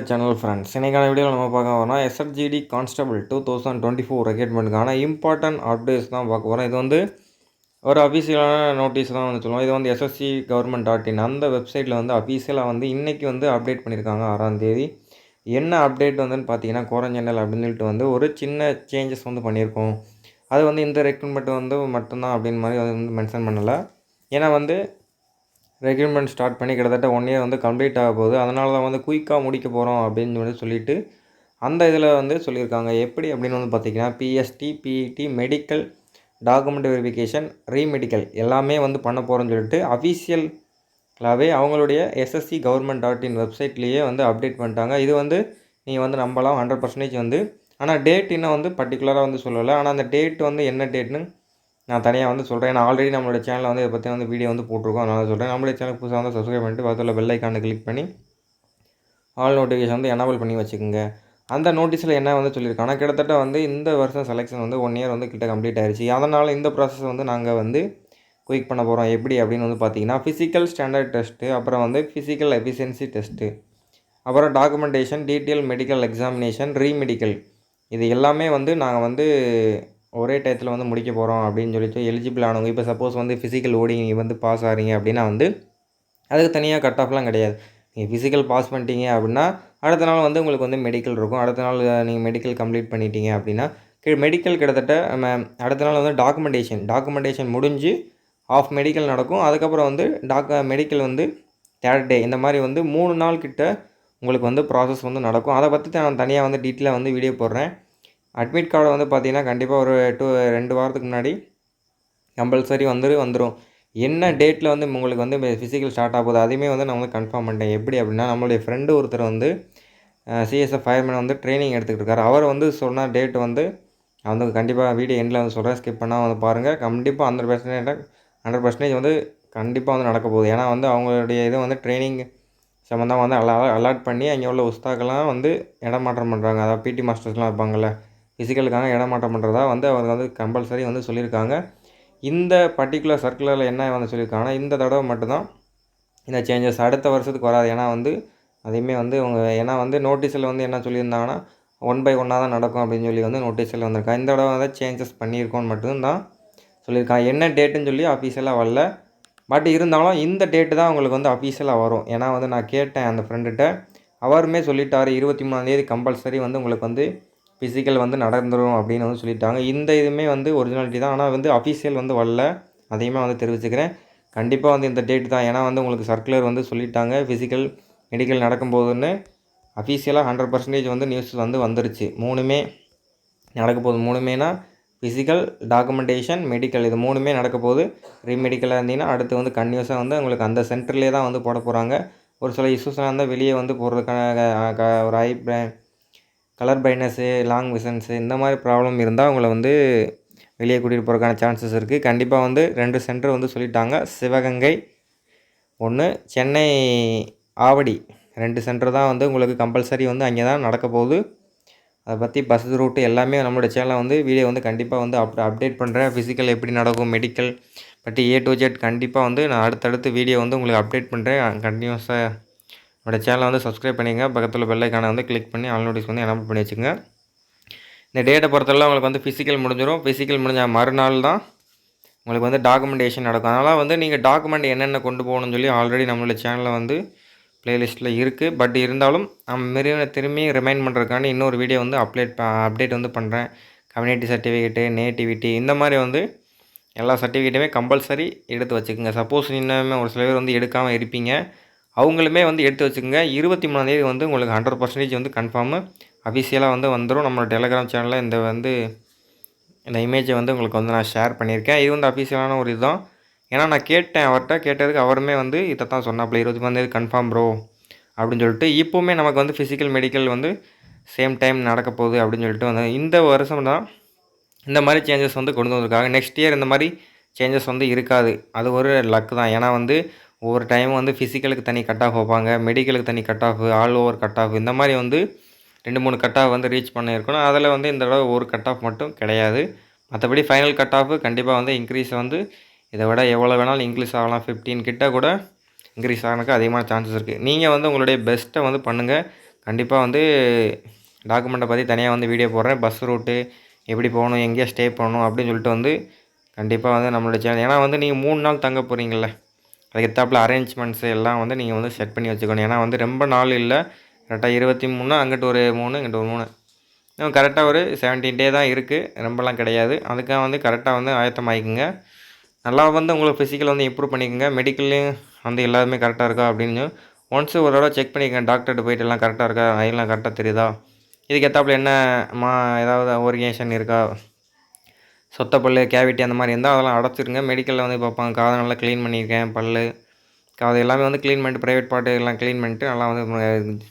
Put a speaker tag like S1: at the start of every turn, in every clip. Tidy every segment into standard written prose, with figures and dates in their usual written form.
S1: Channel friends, இன்றைக்கான வீடியோவில் நம்ம பார்க்க போகிறோம் எஸ்ஆர்ஜிடி கான்ஸ்டபிள் 2024 ரெக்ரூட்மெண்ட்டுக்கான இம்பார்ட்டன்ட் அப்டேட்ஸ் தான் பார்க்க போகிறோம். இது வந்து ஒரு அஃபீஷியலான நோட்டீஸ் தான் வந்து சொல்லுவோம். இது வந்து எஸ்எஸ்சி கவர்மெண்ட் டாட் இன் அந்த வெப்சைட்டில் வந்து அஃபீஷியலாக வந்து இன்றைக்கி வந்து அப்டேட் பண்ணியிருக்காங்க 6ஆம் தேதி. என்ன அப்டேட் வந்துன்னு பார்த்தீங்கன்னா, கோரஞ்செனல் அப்படின்னு சொல்லிட்டு வந்து ஒரு சின்ன சேஞ்சஸ் வந்து பண்ணியிருக்கோம். அது வந்து இந்த ரெக்ரூட்மெண்ட் வந்து மட்டும்தான் அப்படின்னு மாதிரி வந்து மென்ஷன் பண்ணலை. ஏன்னா வந்து ரெக்ரூட்மெண்ட் ஸ்டார்ட் பண்ணி கிட்டத்தட்ட 1 இயர் வந்து கம்ப்ளீட் ஆக போகுது. அதனால தான் வந்து குயிக்காக முடிக்க போகிறோம் அப்படின்னு வந்து சொல்லிட்டு அந்த இதில் வந்து சொல்லியிருக்காங்க. எப்படி அப்படின்னு வந்து பார்த்திங்கன்னா, PST, PET, medical, document verification, remedical எல்லாமே வந்து பண்ண போகிறோன்னு சொல்லிட்டு அஃபீஷியலாகவே அவங்களுடைய எஸ்எஸ்சி கவர்மெண்ட் டாட் இன் வெப்சைட்லேயே வந்து அப்டேட் பண்ணிட்டாங்க. இது வந்து நீங்கள் வந்து நம்பலாம் 100% வந்து. ஆனால் டேட் இன்னும் வந்து பர்டிகுலராக வந்து சொல்லலை. ஆனால் அந்த டேட் வந்து என்ன டேட்னு நான் தனியாக வந்து சொல்கிறேன். ஏன்னா ஆல்ரெடி நம்மளோட சேனலில் வந்து இதை பற்றி வந்து வீடியோ வந்து போட்டிருக்கோம். அதனால் சொல்கிறேன். நம்மளுடைய சேனல் புதுசாக வந்து சப்ஸ்கிரைப் பண்ணிட்டு பக்கத்தில் பெல் ஐக்கானை கிளிக் பண்ணி ஆல் நோட்டிஃபிகேஷன் வந்து எனேபிள் பண்ணி வச்சுக்கோங்க. அந்த நோட்டீஸில் என்ன வந்து சொல்லியிருக்காங்கன்னா, கிட்டத்தட்ட வந்து இந்த வருஷம் செலெக்ஷன் வந்து 1 இயர் வந்து கிட்ட கம்ப்ளீட் ஆயிடுச்சு. அதனால் இந்த ப்ராசஸ் வந்து நாங்கள் வந்து குயிக் பண்ண போகிறோம். எப்படி அப்படின்னு வந்து பார்த்தீங்கன்னா, ஃபிசிக்கல் ஸ்டாண்டர்ட் டெஸ்ட்டு, அப்புறம் வந்து ஃபிசிக்கல் எஃபிஷியன்சி டெஸ்ட்டு, அப்புறம் documentation, detail medical examination, remedical இது எல்லாமே வந்து நாங்கள் வந்து ஒரே டயத்தில் வந்து முடிக்க போகிறோம் அப்படின்னு சொல்லிட்டு எலிஜிபிள் ஆனவங்க, இப்போ சப்போஸ் வந்து ஃபிசிக்கல் ஓடி நீங்கள் வந்து பாஸ் ஆகிறீங்க அப்படின்னா வந்து அதுக்கு தனியாக கட் ஆஃப்லாம் கிடையாது. நீங்கள் ஃபிசிக்கல் பாஸ் பண்ணிட்டீங்க அப்படின்னா அடுத்த நாள் வந்து உங்களுக்கு வந்து மெடிக்கல் இருக்கும். அடுத்த நாள் நீங்கள் மெடிக்கல் கம்ப்ளீட் பண்ணிட்டீங்க அப்படின்னா மெடிக்கல் கிட்டத்தட்ட அடுத்த நாள் வந்து டாக்குமெண்டேஷன் முடிஞ்சு ஆஃப் மெடிக்கல் நடக்கும். அதுக்கப்புறம் வந்து மெடிக்கல் வந்து 3rd டே இந்த மாதிரி வந்து 3 நாள் கிட்ட உங்களுக்கு வந்து ப்ராசஸ் வந்து நடக்கும். அதை பற்றி நான் தனியாக வந்து டீட்டெயிலாக வந்து வீடியோ போடுறேன். அட்மிட் கார்டு வந்து பார்த்திங்கன்னா கண்டிப்பாக ஒரு 2 வாரத்துக்கு முன்னாடி கம்பல்சரி வந்துடும். என்ன டேட்டில் வந்து உங்களுக்கு வந்து ஃபிசிக்கல் ஸ்டார்ட் ஆகுது அதையுமே வந்து நான் வந்து கன்ஃபார்ம் பண்ணிட்டேன். எப்படி அப்படின்னா, நம்மளுடைய ஃப்ரெண்டு ஒருத்தர் வந்து சிஎஸ்எஃப் ஃபயர்மேன் வந்து ட்ரைனிங் எடுத்துக்கிட்டு இருக்காரு. அவர் வந்து சொன்ன டேட் வந்து வந்து கண்டிப்பாக வீடியோ எண்டில் வந்து சொல்கிறேன், ஸ்கிப் பண்ணால் வந்து பாருங்கள். கண்டிப்பாக 100% வந்து கண்டிப்பாக வந்து நடக்க போகுது. ஏன்னா வந்து அவங்களுடைய இதை வந்து ட்ரைனிங் சம்மந்தமாக வந்து அலாட் பண்ணி அங்கே உள்ள உஸ்தாக்கெல்லாம் வந்து இடமாற்றம் பண்ணுறாங்க. அதாவது பிடி மாஸ்டர்ஸ்லாம் இருப்பாங்கள்ல, ஃபிசிக்கலுக்காக இடமாற்றம் பண்ணுறதா வந்து அவங்க வந்து கம்பல்சரி வந்து சொல்லியிருக்காங்க. இந்த பர்டிகுலர் சர்க்குலரில் என்ன வந்து சொல்லியிருக்காங்கன்னா, இந்த தடவை மட்டும்தான் இந்த சேஞ்சஸ், அடுத்த வருஷத்துக்கு வராது. ஏன்னா வந்து அதையுமே வந்து ஏன்னா வந்து நோட்டீஸில் வந்து என்ன சொல்லியிருந்தாங்கன்னா 1 by 1 தான் நடக்கும் அப்படின்னு சொல்லி வந்து நோட்டீஸில் வந்திருக்காங்க. இந்த தடவை வந்து சேஞ்சஸ் பண்ணியிருக்கோன்னு மட்டும்தான் சொல்லியிருக்காங்க. என்ன டேட்டுன்னு சொல்லி அஃபீஷியலாக வரல. பட் இருந்தாலும் இந்த டேட்டு தான் உங்களுக்கு வந்து அஃபீஷியலாக வரும். ஏன்னா வந்து நான் கேட்டேன் அந்த ஃப்ரெண்டுகிட்ட, அவருமே சொல்லிட்டார் 23ஆம் தேதி கம்பல்சரி வந்து உங்களுக்கு வந்து ஃபிசிக்கல் வந்து நடந்துடும் அப்படின்னு வந்து சொல்லிட்டாங்க. இந்த இதுவுமே வந்து ஒரிஜினாலிட்டி தான். ஆனால் வந்து அஃபீஷியல் வந்து வரல. அதையுமே வந்து தெரிவிச்சுக்கிறேன். கண்டிப்பாக வந்து இந்த டேட் தான். ஏன்னா வந்து உங்களுக்கு சர்க்குலர் வந்து சொல்லிட்டாங்க ஃபிசிக்கல் மெடிக்கல் நடக்கும்போதுன்னு. அஃபீஷியலாக 100% வந்து நியூஸ் வந்து வந்துருச்சு. 3மே நடக்க போகுது. 3மேனா ஃபிசிக்கல், டாக்குமெண்டேஷன், மெடிக்கல் இது 3மே நடக்க போகுது. ரீமெடிக்கலாக இருந்தீங்கன்னா அடுத்து வந்து கன்டினியூஸாக வந்து உங்களுக்கு அந்த சென்டர்லேயே தான் வந்து போட போகிறாங்க. ஒரு சில இஷ்யூஸ்லாம் இருந்தால் வெளியே வந்து போடுறதுக்கான ஒரு கலர் பிரைட்னஸ்ஸு, லாங் விஷன்ஸு இந்த மாதிரி ப்ராப்ளம் இருந்தால் அவங்கள வந்து வெளியே கூட்டிகிட்டு போகிறதுக்கான சான்சஸ் இருக்குது. கண்டிப்பாக வந்து 2 சென்டர் வந்து சொல்லிட்டாங்க. சிவகங்கை 1, சென்னை ஆவடி 2 சென்டர் தான் வந்து உங்களுக்கு கம்பல்சரி வந்து அங்கே தான் நடக்க போகுது. அதை பற்றி பஸ் ரூட்டு எல்லாமே நம்மளோட சேனலில் வந்து வீடியோ வந்து கண்டிப்பாக வந்து அப்டேட் பண்ணுறேன். ஃபிசிக்கல் எப்படி நடக்கும், மெடிக்கல் பற்றி A to Z கண்டிப்பாக வந்து நான் அடுத்தடுத்து வீடியோ வந்து உங்களுக்கு அப்டேட் பண்ணுறேன். கண்டினியூஸாக என்னோடய சேனலை வந்து சப்ஸ்கிரைப் பண்ணிங்க. பக்கத்தில் பெல் ஐக்கானை வந்து கிளிக் பண்ணி ஆல் நோட்டிஃபிகேஷன் வந்து எனேபிள் பண்ணி வச்சுங்க. இந்த டேட்டை பொறுத்தவரை உங்களுக்கு வந்து ஃபிசிக்கல் முடிஞ்சிடும். ஃபிசிக்கல் முடிஞ்ச மறுநாள் தான் உங்களுக்கு வந்து டாக்குமெண்டேஷன் நடக்கும். அதனால் வந்து நீங்கள் டாக்குமெண்ட் என்னென்ன கொண்டு போகணும்னு சொல்லி ஆல்ரெடி நம்மளோட சேனலில் வந்து ப்ளேலிஸ்ட்டில் இருக்குது. பட் இருந்தாலும் திரும்பி ரிமைண்ட் பண்ணுறதுக்காண்டி இன்னொரு வீடியோ வந்து அப்டேட் வந்து பண்ணுறேன். கம்யூனிட்டி சர்டிஃபிகேட்டு, நேட்டிவிட்டி இந்த மாதிரி வந்து எல்லா சர்டிஃபிகேட்டுமே கம்பல்சரி எடுத்து வச்சுக்கோங்க. சப்போஸ் இன்னுமே ஒரு சில பேர் வந்து எடுக்காமல் இருப்பீங்க, அவங்களுமே வந்து எடுத்து வச்சுக்கோங்க. 23ஆம் தேதி வந்து உங்களுக்கு 100% வந்து கன்ஃபார்மு அஃபீஷியலாக வந்து வந்துடும். நம்மளோட டெலகிராம் சேனலில் இந்த இமேஜை வந்து உங்களுக்கு வந்து நான் ஷேர் பண்ணியிருக்கேன். இது வந்து அஃபீஷியலான ஒரு இதுதான். ஏன்னா நான் கேட்டதுக்கு அவருமே வந்து இதை தான் சொன்னாப்புல, 23ஆம் தேதி கன்ஃபார்ம் ப்ரோ அப்படின்னு சொல்லிட்டு. இப்போவுமே நமக்கு வந்து ஃபிசிக்கல் மெடிக்கல் வந்து சேம் டைம் நடக்க போகுது அப்படின்னு சொல்லிட்டு வந்து இந்த வருஷம் தான் இந்த மாதிரி சேஞ்சஸ் வந்து கொண்டு வந்திருக்காங்க. நெக்ஸ்ட் இயர் இந்த மாதிரி சேஞ்சஸ் வந்து இருக்காது. அது ஒரு லக்கு தான். ஏன்னா வந்து ஒவ்வொரு டைமும் வந்து ஃபிசிக்கலுக்கு தனி கட் ஆஃப் வைப்பாங்க, மெடிக்கலுக்கு தனி cut off, all over cut off இந்த மாதிரி வந்து 2-3 கட் ஆஃப் வந்து ரீச் பண்ணியிருக்கணும். அதில் வந்து இந்த தடவை ஒரு கட் ஆஃப் மட்டும் கிடையாது. மற்றபடி ஃபைனல் கட் ஆஃப் கண்டிப்பாக வந்து இன்க்ரீஸ் வந்து இதை விட எவ்வளோ வேணாலும் இன்க்ரீஸ் ஆகலாம். 15 கிட்ட கூட இன்க்ரீஸ் ஆகிறதுக்கு அதிகமான சான்சஸ் இருக்குது. நீங்கள் வந்து உங்களுடைய பெஸ்ட்டை வந்து பண்ணுங்கள். கண்டிப்பாக வந்து டாக்குமெண்ட்டை பற்றி தனியாக வந்து வீடியோ போடுறேன். பஸ் ரூட்டு எப்படி போகணும், எங்கேயா ஸ்டே பண்ணணும் அப்படின்னு சொல்லிட்டு வந்து கண்டிப்பாக வந்து நம்மளோட சேனல், ஏன்னா வந்து நீங்கள் 3 நாள் தங்க போகிறீங்கள்ல, அதுக்கு எத்தாப்புல அரேஞ்ச்மெண்ட்ஸு எல்லாம் வந்து நீங்கள் வந்து செட் பண்ணி வச்சுக்கணும். ஏன்னா வந்து ரொம்ப நாள் இல்லை, கரெக்டாக 23, அங்கிட்டு ஒரு 3, இங்கிட்டு ஒரு 3, இன்னும் கரெக்டாக ஒரு 17 டே தான் இருக்குது, ரொம்பலாம் கிடையாது. அதுக்காக வந்து கரெக்டாக வந்து ஆயத்தமாகிக்குங்க. நல்லா வந்து உங்களுக்கு ஃபிசிக்கல் வந்து இம்ப்ரூவ் பண்ணிக்கோங்க. மெடிக்கல்லையும் வந்து எல்லாமே கரெக்டாக இருக்கா அப்படின்னு ஒன்ஸு ஒரு தடவை செக் பண்ணிக்கங்க. டாக்டர்கிட்ட போயிட்டு எல்லாம் கரெக்டாக இருக்கா, ஐலாம் கரெக்டாக தெரியுதா, இதுக்கு ஏத்தாப்புல என்ன ஏதாவது ஓரிகேஷன் இருக்கா, சொத்த பல், கேவிட்டி அந்த மாதிரி இருந்தால் அதெல்லாம் அடைச்சிருங்க. மெடிக்கலில் வந்து பார்ப்பாங்க. காதை நல்லா க்ளீன் பண்ணியிருக்கேன், பல், காது எல்லாமே வந்து க்ளீன் பண்ணிட்டு, ப்ரைவேட் பார்ட்டு எல்லாம் க்ளீன் பண்ணிட்டு நல்லா வந்து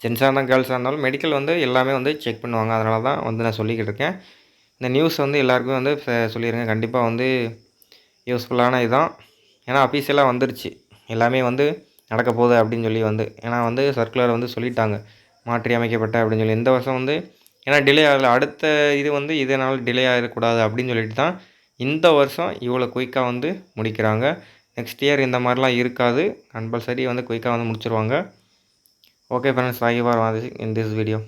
S1: ஜென்ஸாக இருந்தாலும் கேர்ள்ஸாக இருந்தாலும் மெடிக்கல் வந்து எல்லாமே வந்து செக் பண்ணுவாங்க. அதனால தான் வந்து நான் சொல்லிக்கிட்டு இருக்கேன். இந்த நியூஸ் வந்து எல்லாருக்குமே வந்து சொல்லிடுங்க. கண்டிப்பாக வந்து யூஸ்ஃபுல்லான இதுதான். ஏன்னா அஃபீஷியலாக வந்துருச்சு, எல்லாமே வந்து நடக்க போகுது அப்படின்னு சொல்லி வந்து, ஏன்னா வந்து சர்க்குலர் வந்து சொல்லிட்டாங்க, மாற்றி அமைக்கப்பட்ட அப்படின்னு சொல்லி. இந்த வருஷம் வந்து ஏன்னா டிலே ஆகலை, அடுத்த இது வந்து இதனால் டிலே ஆகிடக்கூடாது அப்படின்னு சொல்லிட்டு தான் இந்த வருஷம் இவ்வளோ குயிக்காக வந்து முடிக்கிறாங்க. நெக்ஸ்ட் இயர் இந்த மாதிரிலாம் இருக்காது, கம்பல்சரி வந்து குயிக்காக வந்து முடிச்சிருவாங்க. Okay friends, thank you for வாட்சிங் இன் திஸ் வீடியோ.